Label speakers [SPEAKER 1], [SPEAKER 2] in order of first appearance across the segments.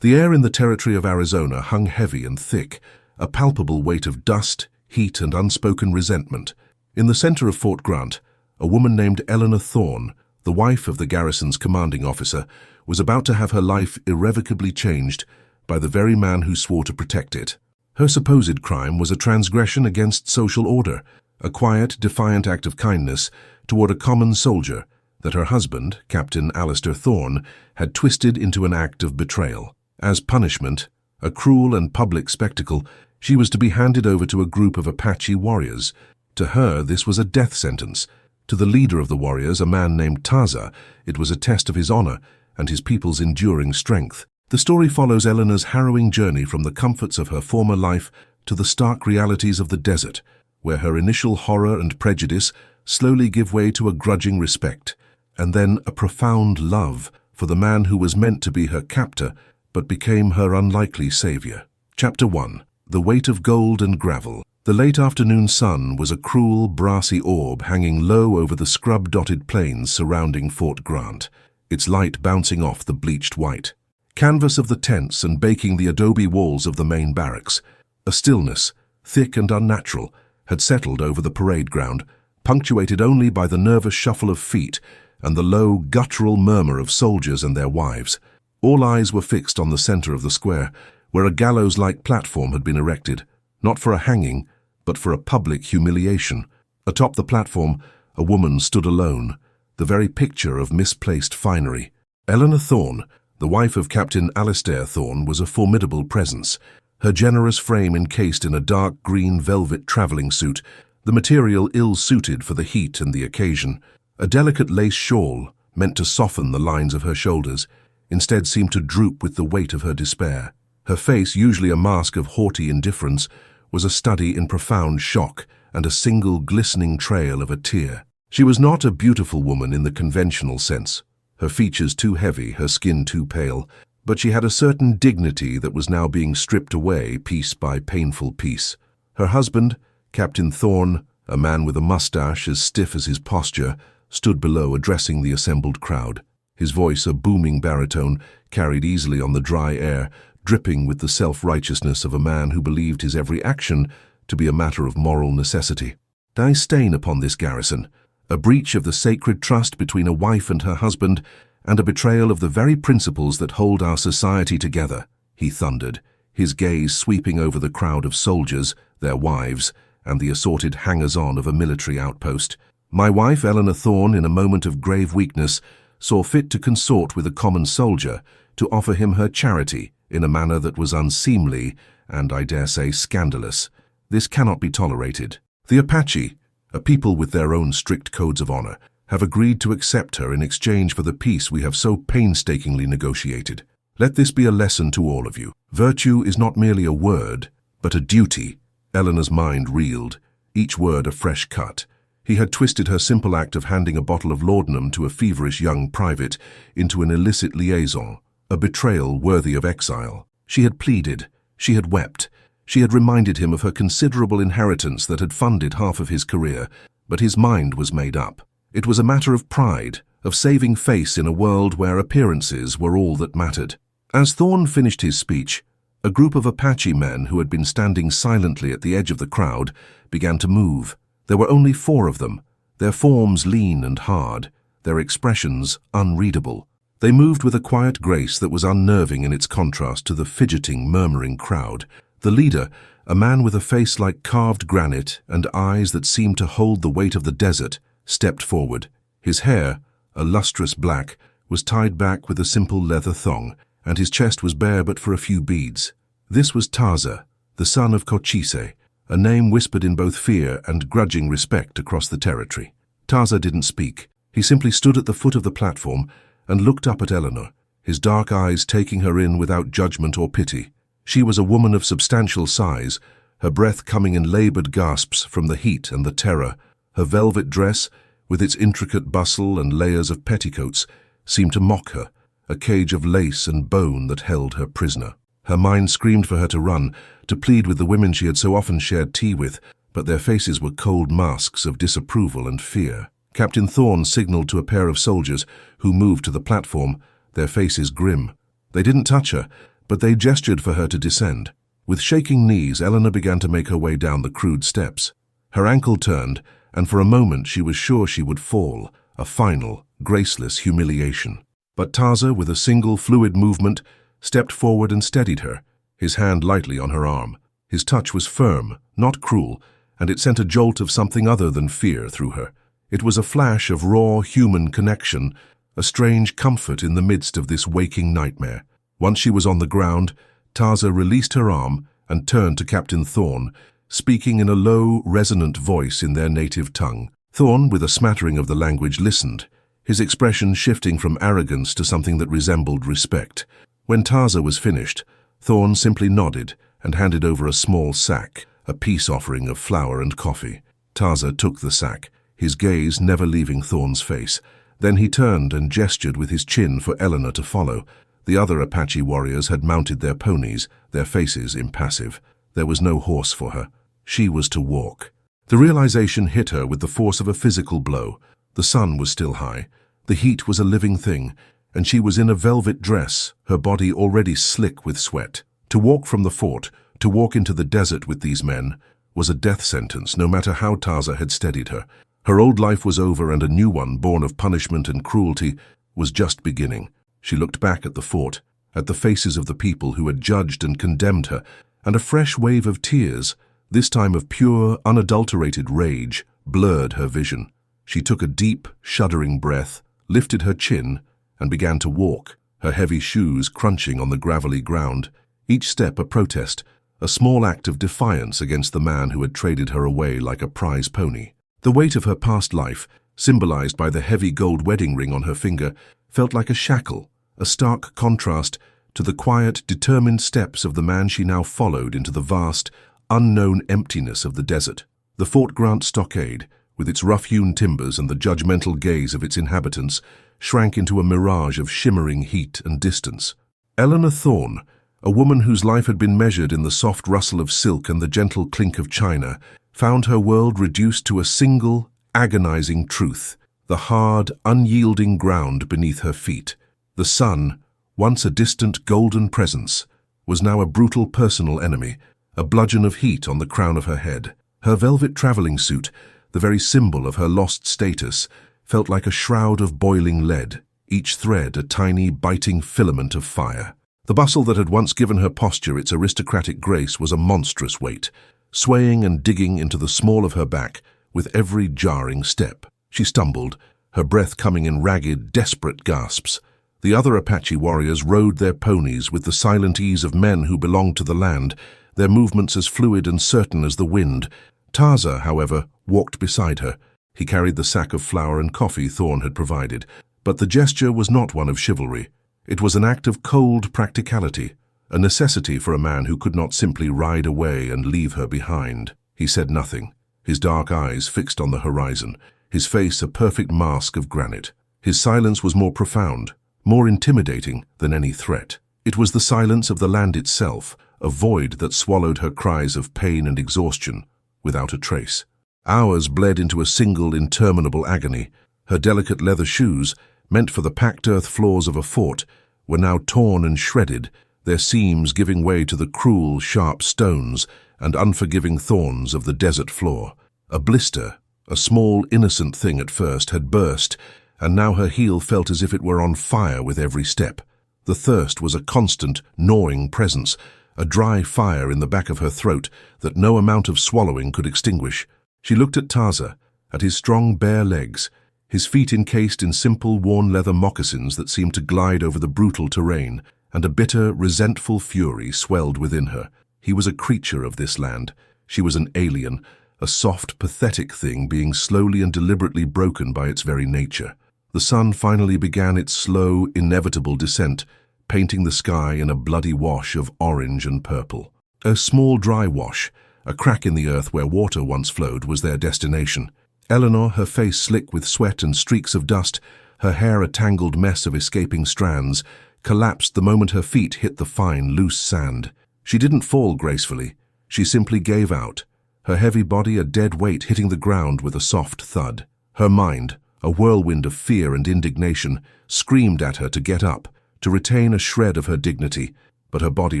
[SPEAKER 1] The air in the territory of Arizona hung heavy and thick, a palpable weight of dust, heat, and unspoken resentment. In the center of Fort Grant, a woman named Eleanor Thorne, the wife of the garrison's commanding officer, was about to have her life irrevocably changed by the very man who swore to protect it. Her supposed crime was a transgression against social order, a quiet, defiant act of kindness toward a common soldier that her husband, Captain Eleanor Thorne, had twisted into an act of betrayal. As punishment, a cruel and public spectacle, she was to be handed over to a group of Apache warriors. To her, this was a death sentence. To the leader of the warriors, a man named Taza, it was a test of his honor and his people's enduring strength. The story follows Eleanor's harrowing journey from the comforts of her former life to the stark realities of the desert, where her initial horror and prejudice slowly give way to a grudging respect, and then a profound love for the man who was meant to be her captor but became her unlikely savior. Chapter 1. The Weight of Gold and Gravel. The late afternoon sun was a cruel, brassy orb hanging low over the scrub-dotted plains surrounding Fort Grant, its light bouncing off the bleached white canvas of the tents and baking the adobe walls of the main barracks. A stillness, thick and unnatural, had settled over the parade ground, punctuated only by the nervous shuffle of feet and the low, guttural murmur of soldiers and their wives. All eyes were fixed on the center of the square, where a gallows-like platform had been erected, not for a hanging, but for a public humiliation. Atop the platform, a woman stood alone, the very picture of misplaced finery. Eleanor Thorne, the wife of Captain Eleanor Thorne, was a formidable presence, her generous frame encased in a dark green velvet traveling suit, the material ill-suited for the heat and the occasion. A delicate lace shawl, meant to soften the lines of her shoulders, instead seemed to droop with the weight of her despair. Her face, usually a mask of haughty indifference, was a study in profound shock and a single glistening trail of a tear. She was not a beautiful woman in the conventional sense, her features too heavy, her skin too pale, but she had a certain dignity that was now being stripped away piece by painful piece. Her husband, Captain Thorne, a man with a mustache as stiff as his posture, stood below addressing the assembled crowd. His voice, a booming baritone, carried easily on the dry air, dripping with the self-righteousness of a man who believed his every action to be a matter of moral necessity. "I stain upon this garrison a breach of the sacred trust between a wife and her husband, and a betrayal of the very principles that hold our society together," he thundered, his gaze sweeping over the crowd of soldiers, their wives, and the assorted hangers-on of a military outpost. "My wife, Eleanor Thorne, in a moment of grave weakness, saw fit to consort with a common soldier, to offer him her charity in a manner that was unseemly and, I dare say, scandalous. This cannot be tolerated. The Apache, a people with their own strict codes of honor, have agreed to accept her in exchange for the peace we have so painstakingly negotiated. Let this be a lesson to all of you. Virtue is not merely a word, but a duty." Eleanor's mind reeled, each word a fresh cut. He had twisted her simple act of handing a bottle of laudanum to a feverish young private into an illicit liaison, a betrayal worthy of exile. She had pleaded, she had wept, she had reminded him of her considerable inheritance that had funded half of his career, but his mind was made up. It was a matter of pride, of saving face in a world where appearances were all that mattered. As Thorne finished his speech, a group of Apache men who had been standing silently at the edge of the crowd began to move. There were only 4 of them, their forms lean and hard, their expressions unreadable. They moved with a quiet grace that was unnerving in its contrast to the fidgeting, murmuring crowd. The leader, a man with a face like carved granite and eyes that seemed to hold the weight of the desert, stepped forward. His hair, a lustrous black, was tied back with a simple leather thong, and his chest was bare but for a few beads. This was Taza, the son of Cochise, a name whispered in both fear and grudging respect across the territory. Taza didn't speak. He simply stood at the foot of the platform and looked up at Eleanor, his dark eyes taking her in without judgment or pity. She was a woman of substantial size, her breath coming in labored gasps from the heat and the terror. Her velvet dress, with its intricate bustle and layers of petticoats, seemed to mock her, a cage of lace and bone that held her prisoner. Her mind screamed for her to run, to plead with the women she had so often shared tea with, but their faces were cold masks of disapproval and fear. Captain Thorne signaled to a pair of soldiers who moved to the platform, their faces grim. They didn't touch her, but they gestured for her to descend. With shaking knees, Eleanor began to make her way down the crude steps. Her ankle turned, and for a moment she was sure she would fall, a final, graceless humiliation. But Taza, with a single fluid movement, stepped forward and steadied her, his hand lightly on her arm. His touch was firm, not cruel, and it sent a jolt of something other than fear through her. It was a flash of raw human connection, a strange comfort in the midst of this waking nightmare. Once she was on the ground, Taza released her arm and turned to Captain Thorne, speaking in a low, resonant voice in their native tongue. Thorne, with a smattering of the language, listened, his expression shifting from arrogance to something that resembled respect. When Taza was finished, Thorne simply nodded and handed over a small sack, a peace offering of flour and coffee. Taza took the sack, his gaze never leaving Thorne's face. Then he turned and gestured with his chin for Eleanor to follow. The other Apache warriors had mounted their ponies, their faces impassive. There was no horse for her. She was to walk. The realization hit her with the force of a physical blow. The sun was still high. The heat was a living thing, and she was in a velvet dress, her body already slick with sweat. To walk from the fort, to walk into the desert with these men, was a death sentence, no matter how Taza had steadied her. Her old life was over, and a new one, born of punishment and cruelty, was just beginning. She looked back at the fort, at the faces of the people who had judged and condemned her, and a fresh wave of tears, this time of pure, unadulterated rage, blurred her vision. She took a deep, shuddering breath, lifted her chin, and began to walk, her heavy shoes crunching on the gravelly ground, each step a protest, a small act of defiance against the man who had traded her away like a prize pony. The weight of her past life, symbolized by the heavy gold wedding ring on her finger, felt like a shackle, a stark contrast to the quiet, determined steps of the man she now followed into the vast, unknown emptiness of the desert. The Fort Grant stockade, with its rough-hewn timbers and the judgmental gaze of its inhabitants, shrank into a mirage of shimmering heat and distance. Eleanor Thorne, a woman whose life had been measured in the soft rustle of silk and the gentle clink of china, found her world reduced to a single, agonizing truth, the hard, unyielding ground beneath her feet. The sun, once a distant golden presence, was now a brutal personal enemy, a bludgeon of heat on the crown of her head. Her velvet traveling suit, the very symbol of her lost status, felt like a shroud of boiling lead, each thread a tiny, biting filament of fire. The bustle that had once given her posture its aristocratic grace was a monstrous weight, swaying and digging into the small of her back with every jarring step. She stumbled, her breath coming in ragged, desperate gasps. The other Apache warriors rode their ponies with the silent ease of men who belonged to the land, their movements as fluid and certain as the wind. Taza, however, walked beside her. He carried the sack of flour and coffee Thorne had provided, but the gesture was not one of chivalry. It was an act of cold practicality, a necessity for a man who could not simply ride away and leave her behind. He said nothing, his dark eyes fixed on the horizon, his face a perfect mask of granite. His silence was more profound, more intimidating than any threat. It was the silence of the land itself, a void that swallowed her cries of pain and exhaustion without a trace. Hours bled into a single interminable agony. Her delicate leather shoes, meant for the packed earth floors of a fort, were now torn and shredded, their seams giving way to the cruel, sharp stones and unforgiving thorns of the desert floor. A blister, a small, innocent thing at first, had burst, and now her heel felt as if it were on fire with every step. The thirst was a constant, gnawing presence, a dry fire in the back of her throat that no amount of swallowing could extinguish. She looked at Taza, at his strong, bare legs, his feet encased in simple, worn leather moccasins that seemed to glide over the brutal terrain, and a bitter, resentful fury swelled within her. He was a creature of this land. She was an alien, a soft, pathetic thing being slowly and deliberately broken by its very nature. The sun finally began its slow, inevitable descent, painting the sky in a bloody wash of orange and purple. A small dry wash, a crack in the earth where water once flowed, was their destination. Eleanor, her face slick with sweat and streaks of dust, her hair a tangled mess of escaping strands, collapsed the moment her feet hit the fine, loose sand. She didn't fall gracefully. She simply gave out, her heavy body a dead weight hitting the ground with a soft thud. Her mind, a whirlwind of fear and indignation, screamed at her to get up, to retain a shred of her dignity, but her body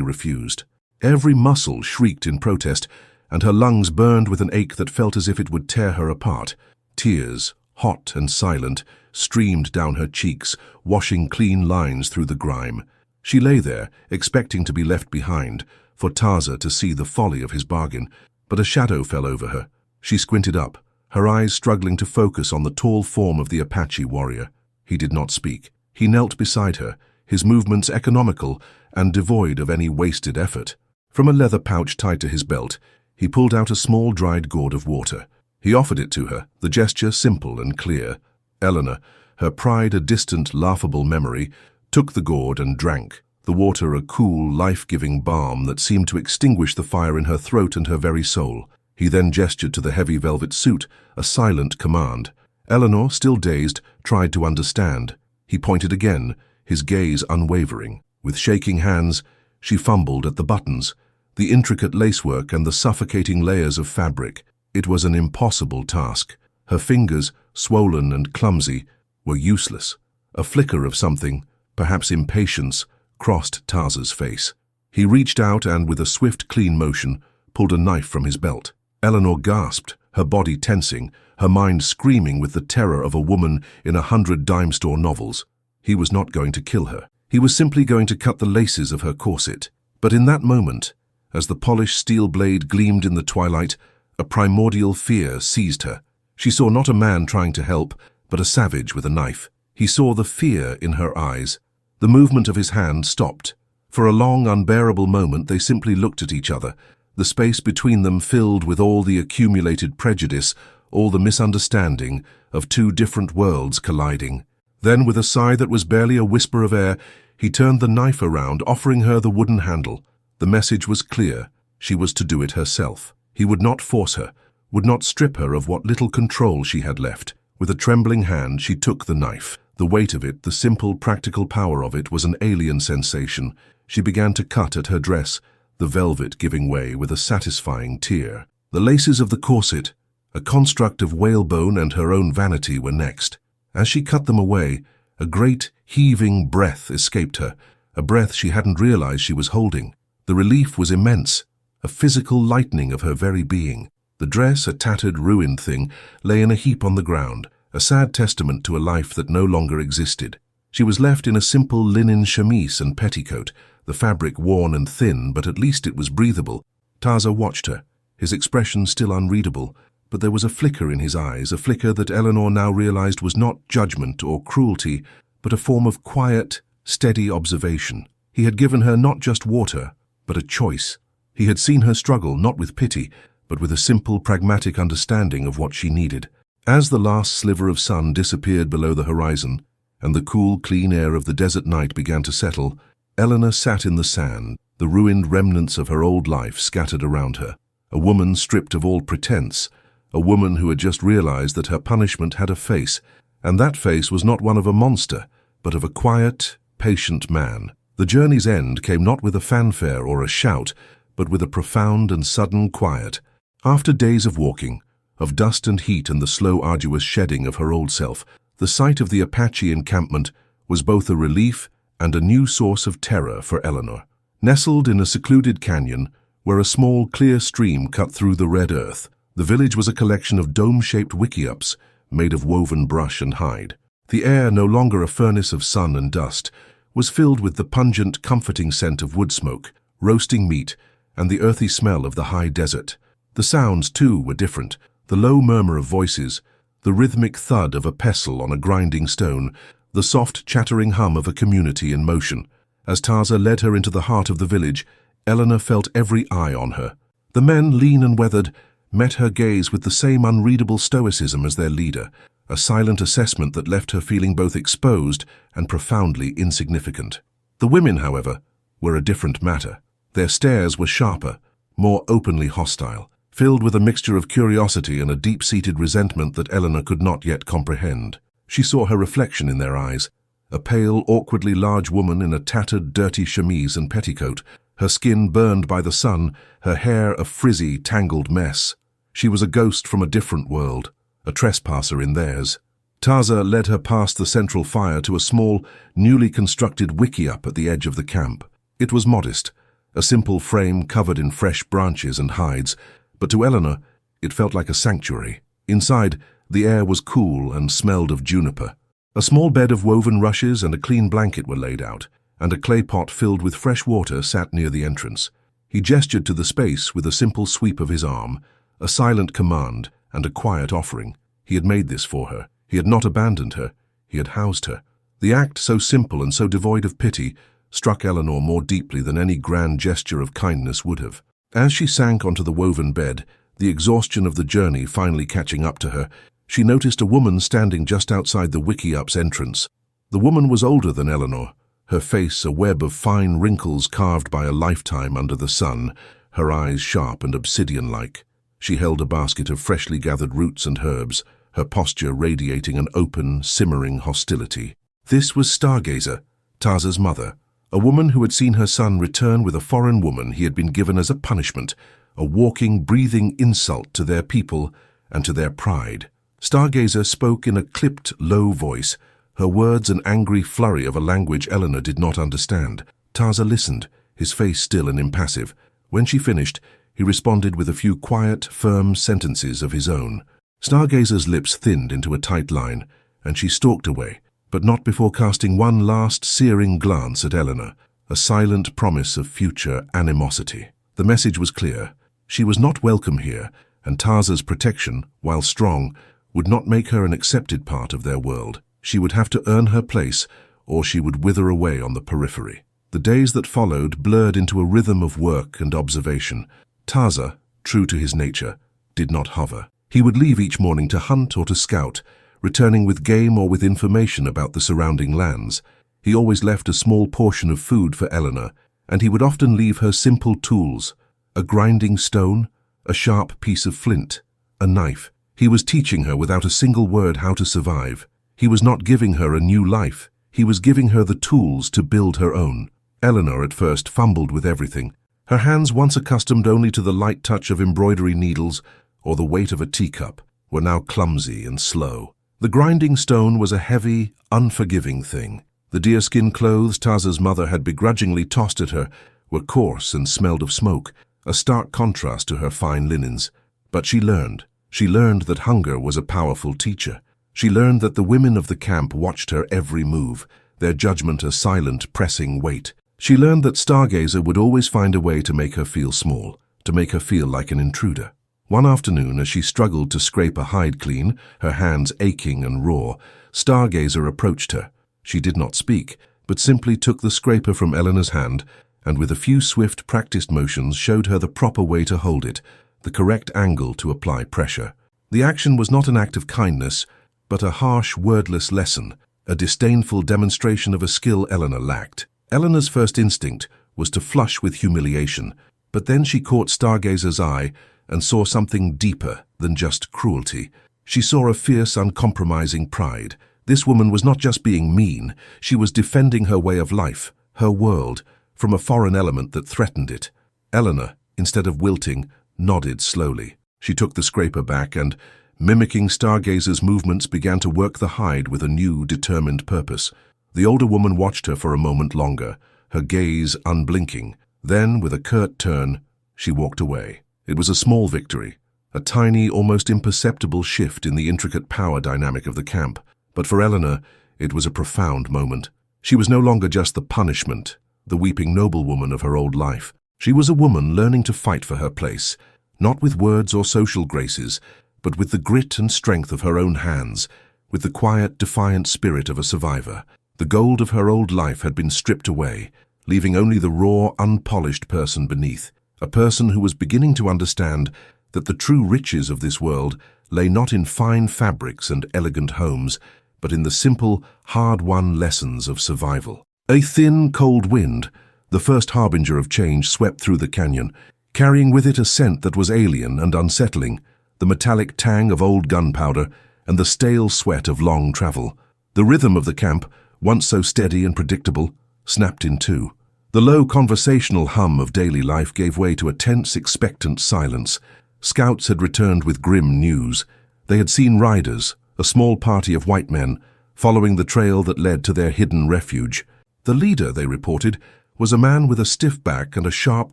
[SPEAKER 1] refused. Every muscle shrieked in protest, and her lungs burned with an ache that felt as if it would tear her apart. Tears, hot and silent, streamed down her cheeks, washing clean lines through the grime. She lay there, expecting to be left behind, for Taza to see the folly of his bargain, but a shadow fell over her. She squinted up, her eyes struggling to focus on the tall form of the Apache warrior. He did not speak. He knelt beside her, his movements economical and devoid of any wasted effort. From a leather pouch tied to his belt, he pulled out a small dried gourd of water. He offered it to her, the gesture simple and clear. Eleanor, her pride a distant, laughable memory, took the gourd and drank, the water a cool, life-giving balm that seemed to extinguish the fire in her throat and her very soul. He then gestured to the heavy velvet suit, a silent command. Eleanor, still dazed, tried to understand. He pointed again, his gaze unwavering. With shaking hands, she fumbled at the buttons, the intricate lacework and the suffocating layers of fabric. It was an impossible task. Her fingers, swollen and clumsy, were useless. A flicker of something, perhaps impatience, crossed Taza's face. He reached out and, with a swift, clean motion, pulled a knife from his belt. Eleanor gasped, her body tensing, her mind screaming with the terror of a woman in 100 dime store novels. He was not going to kill her. He was simply going to cut the laces of her corset. But in that moment, as the polished steel blade gleamed in the twilight, a primordial fear seized her. She saw not a man trying to help, but a savage with a knife. He saw the fear in her eyes. The movement of his hand stopped. For a long, unbearable moment, they simply looked at each other, the space between them filled with all the accumulated prejudice, all the misunderstanding of two different worlds colliding. Then, with a sigh that was barely a whisper of air, he turned the knife around, offering her the wooden handle. The message was clear. She was to do it herself. He would not force her, would not strip her of what little control she had left. With a trembling hand, she took the knife. The weight of it, the simple, practical power of it, was an alien sensation. She began to cut at her dress, the velvet giving way with a satisfying tear. The laces of the corset, a construct of whalebone and her own vanity, were next. As she cut them away, a great, heaving breath escaped her, a breath she hadn't realized she was holding. The relief was immense, a physical lightening of her very being. The dress, a tattered, ruined thing, lay in a heap on the ground, a sad testament to a life that no longer existed. She was left in a simple linen chemise and petticoat, the fabric worn and thin, but at least it was breathable. Taza watched her, his expression still unreadable, but there was a flicker in his eyes, a flicker that Eleanor now realized was not judgment or cruelty, but a form of quiet, steady observation. He had given her not just water, but a choice. He had seen her struggle, not with pity, but with a simple, pragmatic understanding of what she needed. As the last sliver of sun disappeared below the horizon, and the cool, clean air of the desert night began to settle, Eleanor sat in the sand, the ruined remnants of her old life scattered around her. A woman stripped of all pretense, a woman who had just realized that her punishment had a face, and that face was not one of a monster, but of a quiet, patient man. The journey's end came not with a fanfare or a shout, but with a profound and sudden quiet. After days of walking, of dust and heat and the slow, arduous shedding of her old self, the sight of the Apache encampment was both a relief and a new source of terror for Eleanor. Nestled in a secluded canyon, where a small, clear stream cut through the red earth, the village was a collection of dome-shaped wickiups made of woven brush and hide. The air, no longer a furnace of sun and dust, was filled with the pungent, comforting scent of wood smoke, roasting meat, and the earthy smell of the high desert. The sounds, too, were different. The low murmur of voices, the rhythmic thud of a pestle on a grinding stone, the soft, chattering hum of a community in motion. As Taza led her into the heart of the village, Eleanor felt every eye on her. The men, lean and weathered, met her gaze with the same unreadable stoicism as their leader, a silent assessment that left her feeling both exposed and profoundly insignificant. The women, however, were a different matter. Their stares were sharper, more openly hostile, filled with a mixture of curiosity and a deep-seated resentment that Eleanor could not yet comprehend. She saw her reflection in their eyes, a pale, awkwardly large woman in a tattered, dirty chemise and petticoat, her skin burned by the sun, her hair a frizzy, tangled mess. She was a ghost from a different world, a trespasser in theirs. Taza led her past the central fire to a small, newly constructed wickiup at the edge of the camp. It was modest, a simple frame covered in fresh branches and hides, but to Eleanor, it felt like a sanctuary. Inside, the air was cool and smelled of juniper. A small bed of woven rushes and a clean blanket were laid out, and a clay pot filled with fresh water sat near the entrance. He gestured to the space with a simple sweep of his arm, a silent command and a quiet offering. He had made this for her. He had not abandoned her. He had housed her. The act, so simple and so devoid of pity, struck Eleanor more deeply than any grand gesture of kindness would have. As she sank onto the woven bed, the exhaustion of the journey finally catching up to her, she noticed a woman standing just outside the Wiki-Up's entrance. The woman was older than Eleanor, her face a web of fine wrinkles carved by a lifetime under the sun, her eyes sharp and obsidian-like. She held a basket of freshly gathered roots and herbs, her posture radiating an open, simmering hostility. This was Stargazer, Taza's mother, a woman who had seen her son return with a foreign woman he had been given as a punishment, a walking, breathing insult to their people and to their pride. Stargazer spoke in a clipped, low voice, her words an angry flurry of a language Eleanor did not understand. Taza listened, his face still and impassive. When she finished, he responded with a few quiet, firm sentences of his own. Stargazer's lips thinned into a tight line, and she stalked away, but not before casting one last searing glance at Eleanor, a silent promise of future animosity. The message was clear. She was not welcome here, and Taza's protection, while strong, would not make her an accepted part of their world. She would have to earn her place, or she would wither away on the periphery. The days that followed blurred into a rhythm of work and observation. Taza, true to his nature, did not hover. He would leave each morning to hunt or to scout, returning with game or with information about the surrounding lands. He always left a small portion of food for Eleanor, and he would often leave her simple tools, a grinding stone, a sharp piece of flint, a knife. He was teaching her without a single word how to survive. He was not giving her a new life. He was giving her the tools to build her own. Eleanor at first fumbled with everything. Her hands, once accustomed only to the light touch of embroidery needles or the weight of a teacup, were now clumsy and slow. The grinding stone was a heavy, unforgiving thing. The deerskin clothes Taza's mother had begrudgingly tossed at her were coarse and smelled of smoke, a stark contrast to her fine linens. But she learned. She learned that hunger was a powerful teacher. She learned that the women of the camp watched her every move, their judgment a silent, pressing weight. She learned that Stargazer would always find a way to make her feel small, to make her feel like an intruder. One afternoon, as she struggled to scrape a hide clean, her hands aching and raw, Stargazer approached her. She did not speak, but simply took the scraper from Eleanor's hand and with a few swift, practiced motions showed her the proper way to hold it, the correct angle to apply pressure. The action was not an act of kindness, but a harsh, wordless lesson, a disdainful demonstration of a skill Eleanor lacked. Eleanor's first instinct was to flush with humiliation, but then she caught Stargazer's eye and saw something deeper than just cruelty. She saw a fierce, uncompromising pride. This woman was not just being mean, she was defending her way of life, her world, from a foreign element that threatened it. Eleanor, instead of wilting, nodded slowly. She took the scraper back and, mimicking Stargazer's movements, began to work the hide with a new, determined purpose. The older woman watched her for a moment longer, her gaze unblinking. Then, with a curt turn, she walked away. It was a small victory, a tiny, almost imperceptible shift in the intricate power dynamic of the camp. But for Eleanor, it was a profound moment. She was no longer just the punishment, the weeping noblewoman of her old life. She was a woman learning to fight for her place, not with words or social graces, but with the grit and strength of her own hands, with the quiet, defiant spirit of a survivor. The gold of her old life had been stripped away, leaving only the raw, unpolished person beneath, a person who was beginning to understand that the true riches of this world lay not in fine fabrics and elegant homes, but in the simple, hard-won lessons of survival. A thin, cold wind, the first harbinger of change, swept through the canyon, carrying with it a scent that was alien and unsettling, the metallic tang of old gunpowder and the stale sweat of long travel. The rhythm of the camp, once so steady and predictable, snapped in two. The low conversational hum of daily life gave way to a tense, expectant silence. Scouts had returned with grim news. They had seen riders, a small party of white men, following the trail that led to their hidden refuge. The leader, they reported, was a man with a stiff back and a sharp,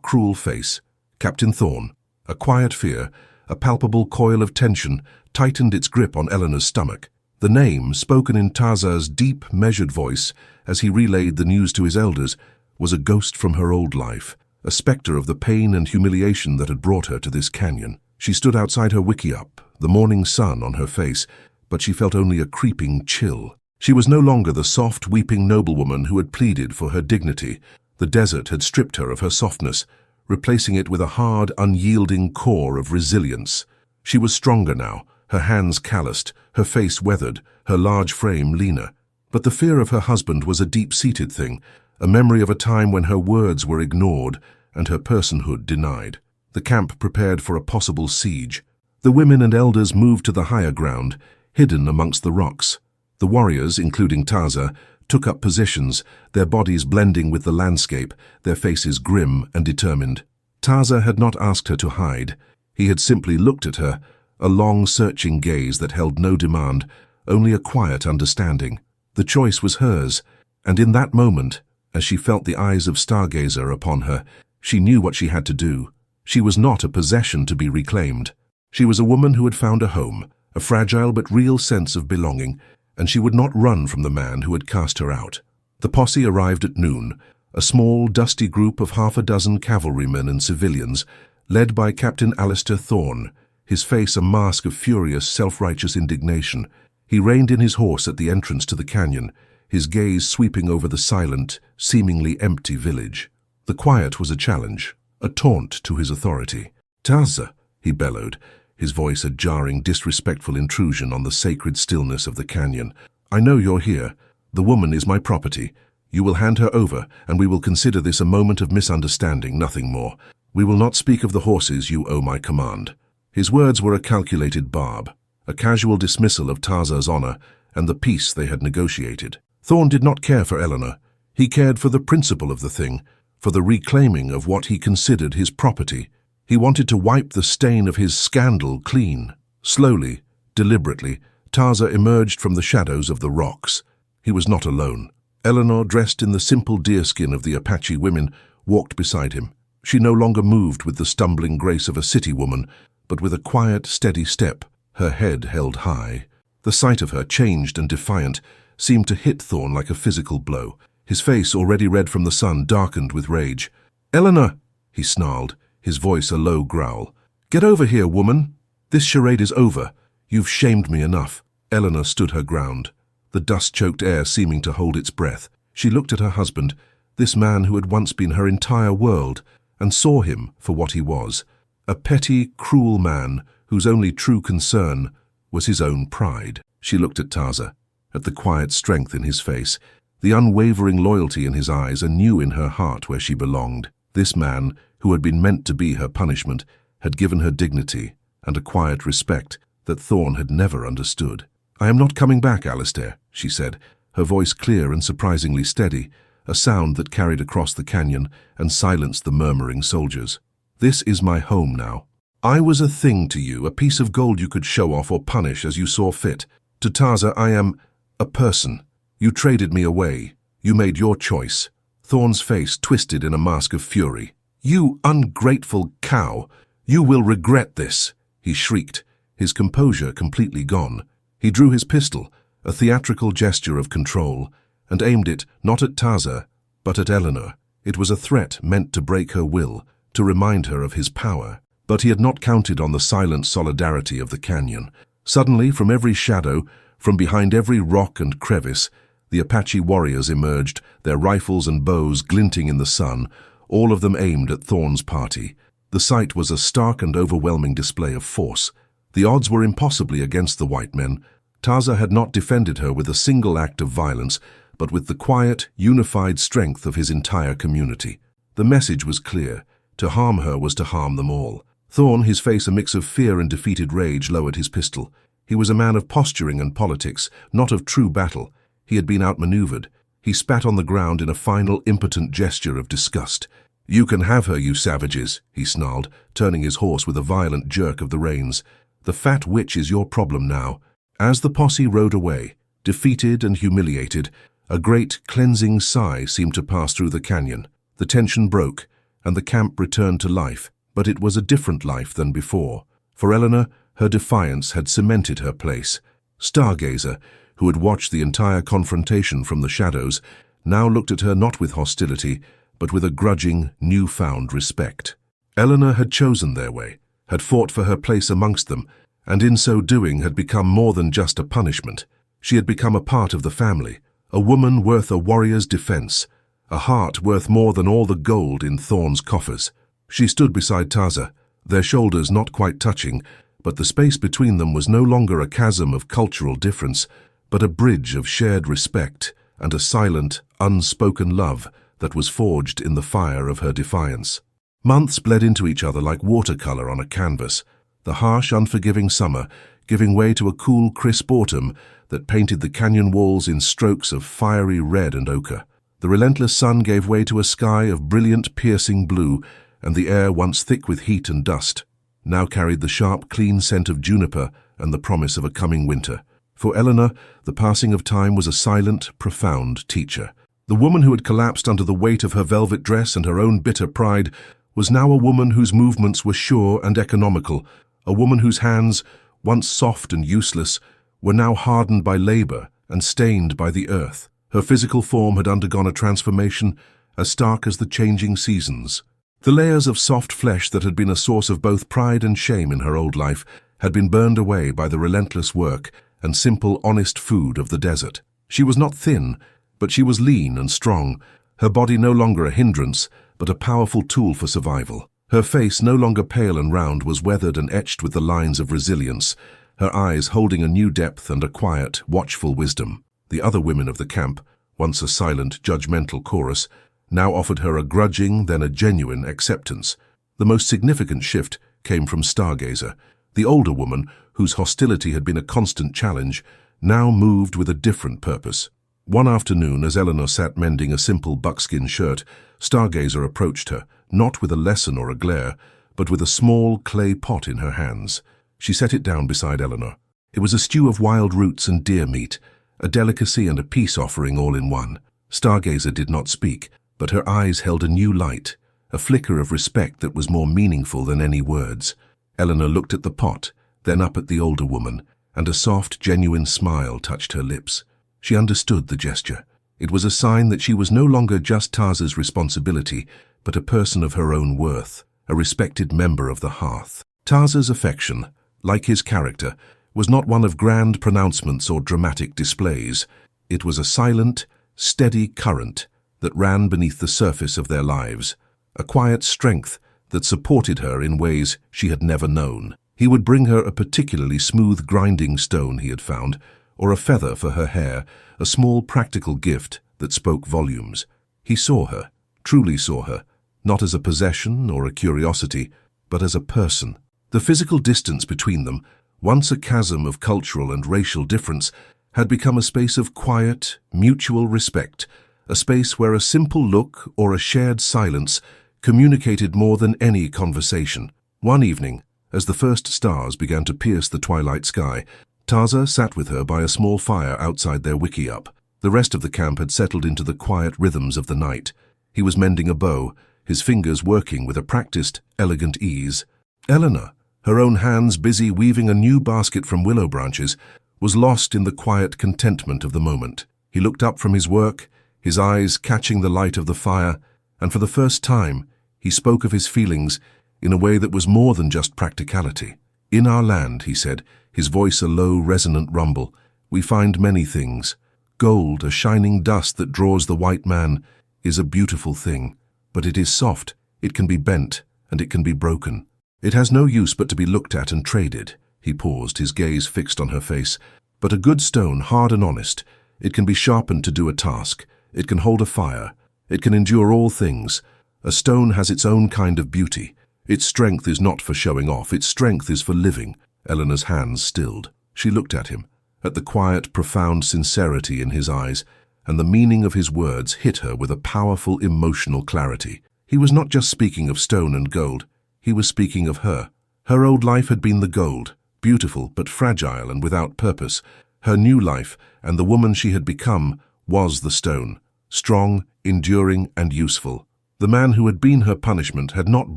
[SPEAKER 1] cruel face, Captain Thorne. A quiet fear, a palpable coil of tension, tightened its grip on Eleanor's stomach. The name, spoken in Taza's deep, measured voice as he relayed the news to his elders, was a ghost from her old life, a spectre of the pain and humiliation that had brought her to this canyon. She stood outside her wickiup, the morning sun on her face, but she felt only a creeping chill. She was no longer the soft, weeping noblewoman who had pleaded for her dignity. The desert had stripped her of her softness, replacing it with a hard, unyielding core of resilience. She was stronger now, her hands calloused, her face weathered, her large frame leaner. But the fear of her husband was a deep-seated thing, a memory of a time when her words were ignored and her personhood denied. The camp prepared for a possible siege. The women and elders moved to the higher ground, hidden amongst the rocks. The warriors, including Taza, took up positions, their bodies blending with the landscape, their faces grim and determined. Taza had not asked her to hide. He had simply looked at her, a long, searching gaze that held no demand, only a quiet understanding. The choice was hers, and in that moment, as she felt the eyes of Stargazer upon her, she knew what she had to do. She was not a possession to be reclaimed. She was a woman who had found a home, a fragile but real sense of belonging, and she would not run from the man who had cast her out. The posse arrived at noon, a small, dusty group of half a dozen cavalrymen and civilians, led by Captain Eleanor Thorne, his face a mask of furious, self-righteous indignation. He reined in his horse at the entrance to the canyon, his gaze sweeping over the silent, seemingly empty village. The quiet was a challenge, a taunt to his authority. "Taza," he bellowed, his voice a jarring, disrespectful intrusion on the sacred stillness of the canyon. "I know you're here. The woman is my property. You will hand her over, and we will consider this a moment of misunderstanding, nothing more. We will not speak of the horses you owe my command." His words were a calculated barb, a casual dismissal of Taza's honor and the peace they had negotiated. Thorne did not care for Eleanor. He cared for the principle of the thing, for the reclaiming of what he considered his property. He wanted to wipe the stain of his scandal clean. Slowly, deliberately, Taza emerged from the shadows of the rocks. He was not alone. Eleanor, dressed in the simple deerskin of the Apache women, walked beside him. She no longer moved with the stumbling grace of a city woman, but with a quiet, steady step, her head held high. The sight of her, changed and defiant, seemed to hit Thorne like a physical blow. His face, already red from the sun, darkened with rage. "Eleanor!" he snarled, his voice a low growl. "Get over here, woman! This charade is over. You've shamed me enough." Eleanor stood her ground, the dust-choked air seeming to hold its breath. She looked at her husband, this man who had once been her entire world, and saw him for what he was, a petty, cruel man whose only true concern was his own pride. She looked at Taza, at the quiet strength in his face, the unwavering loyalty in his eyes, and knew in her heart where she belonged. This man, who had been meant to be her punishment, had given her dignity and a quiet respect that Thorne had never understood. "I am not coming back, Alistair," she said, her voice clear and surprisingly steady, a sound that carried across the canyon and silenced the murmuring soldiers. "This is my home now. I was a thing to you, a piece of gold you could show off or punish as you saw fit. To Taza, I am a person. You traded me away. You made your choice." Thorne's face twisted in a mask of fury. "You ungrateful cow! You will regret this!" he shrieked, his composure completely gone. He drew his pistol, a theatrical gesture of control, and aimed it not at Taza, but at Eleanor. It was a threat meant to break her will, to remind her of his power. But he had not counted on the silent solidarity of the canyon. Suddenly, from every shadow, from behind every rock and crevice, the Apache warriors emerged, their rifles and bows glinting in the sun, all of them aimed at Thorne's party. The sight was a stark and overwhelming display of force. The odds were impossibly against the white men. Taza had not defended her with a single act of violence, but with the quiet, unified strength of his entire community. The message was clear. To harm her was to harm them all. Thorne, his face a mix of fear and defeated rage, lowered his pistol. He was a man of posturing and politics, not of true battle. He had been outmaneuvered. He spat on the ground in a final, impotent gesture of disgust. "You can have her, you savages," he snarled, turning his horse with a violent jerk of the reins. "The fat witch is your problem now." As the posse rode away, defeated and humiliated, a great, cleansing sigh seemed to pass through the canyon. The tension broke, and the camp returned to life, but it was a different life than before. For Eleanor, her defiance had cemented her place. Stargazer, who had watched the entire confrontation from the shadows, now looked at her not with hostility, but with a grudging, newfound respect. Eleanor had chosen their way, had fought for her place amongst them, and in so doing had become more than just a punishment. She had become a part of the family, a woman worth a warrior's defense, a heart worth more than all the gold in Thorne's coffers. She stood beside Taza, their shoulders not quite touching, but the space between them was no longer a chasm of cultural difference, but a bridge of shared respect and a silent, unspoken love that was forged in the fire of her defiance. Months bled into each other like watercolor on a canvas, the harsh, unforgiving summer giving way to a cool, crisp autumn that painted the canyon walls in strokes of fiery red and ochre. The relentless sun gave way to a sky of brilliant, piercing blue, and the air, once thick with heat and dust, now carried the sharp, clean scent of juniper and the promise of a coming winter. For Eleanor, the passing of time was a silent, profound teacher. The woman who had collapsed under the weight of her velvet dress and her own bitter pride was now a woman whose movements were sure and economical, a woman whose hands, once soft and useless, were now hardened by labor and stained by the earth. Her physical form had undergone a transformation as stark as the changing seasons. The layers of soft flesh that had been a source of both pride and shame in her old life had been burned away by the relentless work and simple, honest food of the desert. She was not thin, but she was lean and strong, her body no longer a hindrance, but a powerful tool for survival. Her face, no longer pale and round, was weathered and etched with the lines of resilience, her eyes holding a new depth and a quiet, watchful wisdom. The other women of the camp, once a silent, judgmental chorus, now offered her a grudging, then a genuine acceptance. The most significant shift came from Stargazer. The older woman, whose hostility had been a constant challenge, now moved with a different purpose. One afternoon, as Eleanor sat mending a simple buckskin shirt, Stargazer approached her, not with a lesson or a glare, but with a small clay pot in her hands. She set it down beside Eleanor. It was a stew of wild roots and deer meat, a delicacy and a peace offering all in one. Stargazer did not speak, but her eyes held a new light, a flicker of respect that was more meaningful than any words. Eleanor looked at the pot, then up at the older woman, and a soft, genuine smile touched her lips. She understood the gesture. It was a sign that she was no longer just Taza's responsibility, but a person of her own worth, a respected member of the hearth. Taza's affection, like his character, was not one of grand pronouncements or dramatic displays. It was a silent, steady current that ran beneath the surface of their lives, a quiet strength that supported her in ways she had never known. He would bring her a particularly smooth grinding stone he had found, or a feather for her hair, a small practical gift that spoke volumes. He saw her, truly saw her, not as a possession or a curiosity, but as a person. The physical distance between them, once a chasm of cultural and racial difference, had become a space of quiet, mutual respect, a space where a simple look or a shared silence communicated more than any conversation. One evening, as the first stars began to pierce the twilight sky, Taza sat with her by a small fire outside their wickiup. The rest of the camp had settled into the quiet rhythms of the night. He was mending a bow, his fingers working with a practiced, elegant ease. Eleanor, her own hands busy weaving a new basket from willow branches, was lost in the quiet contentment of the moment. He looked up from his work, his eyes catching the light of the fire, and for the first time, he spoke of his feelings in a way that was more than just practicality. "In our land," he said, his voice a low, resonant rumble, "we find many things. Gold, a shining dust that draws the white man, is a beautiful thing. But it is soft, it can be bent, and it can be broken. It has no use but to be looked at and traded." He paused, his gaze fixed on her face. "But a good stone, hard and honest, it can be sharpened to do a task. It can hold a fire. It can endure all things. A stone has its own kind of beauty. Its strength is not for showing off. Its strength is for living." Eleanor's hands stilled. She looked at him, at the quiet, profound sincerity in his eyes, and the meaning of his words hit her with a powerful emotional clarity. He was not just speaking of stone and gold. He was speaking of her. Her old life had been the gold, beautiful but fragile and without purpose. Her new life, and the woman she had become, was the stone, strong, enduring, and useful. The man who had been her punishment had not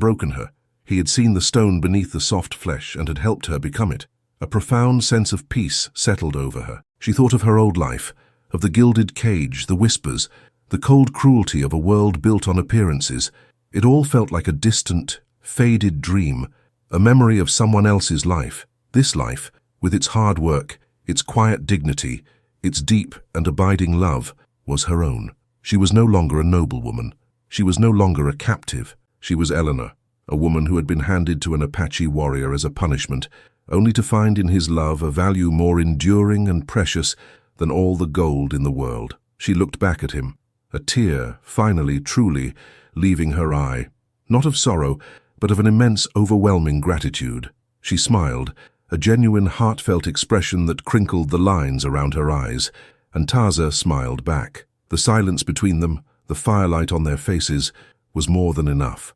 [SPEAKER 1] broken her. He had seen the stone beneath the soft flesh and had helped her become it. A profound sense of peace settled over her. She thought of her old life, of the gilded cage, the whispers, the cold cruelty of a world built on appearances. It all felt like a distant, faded dream, a memory of someone else's life. This life, with its hard work, its quiet dignity, its deep and abiding love, was her own. She was no longer a noblewoman. She was no longer a captive. She was Eleanor, a woman who had been handed to an Apache warrior as a punishment, only to find in his love a value more enduring and precious than all the gold in the world. She looked back at him, a tear, finally, truly, leaving her eye, not of sorrow, but of an immense, overwhelming gratitude. She smiled, a genuine, heartfelt expression that crinkled the lines around her eyes, and Taza smiled back. The silence between them, the firelight on their faces, was more than enough.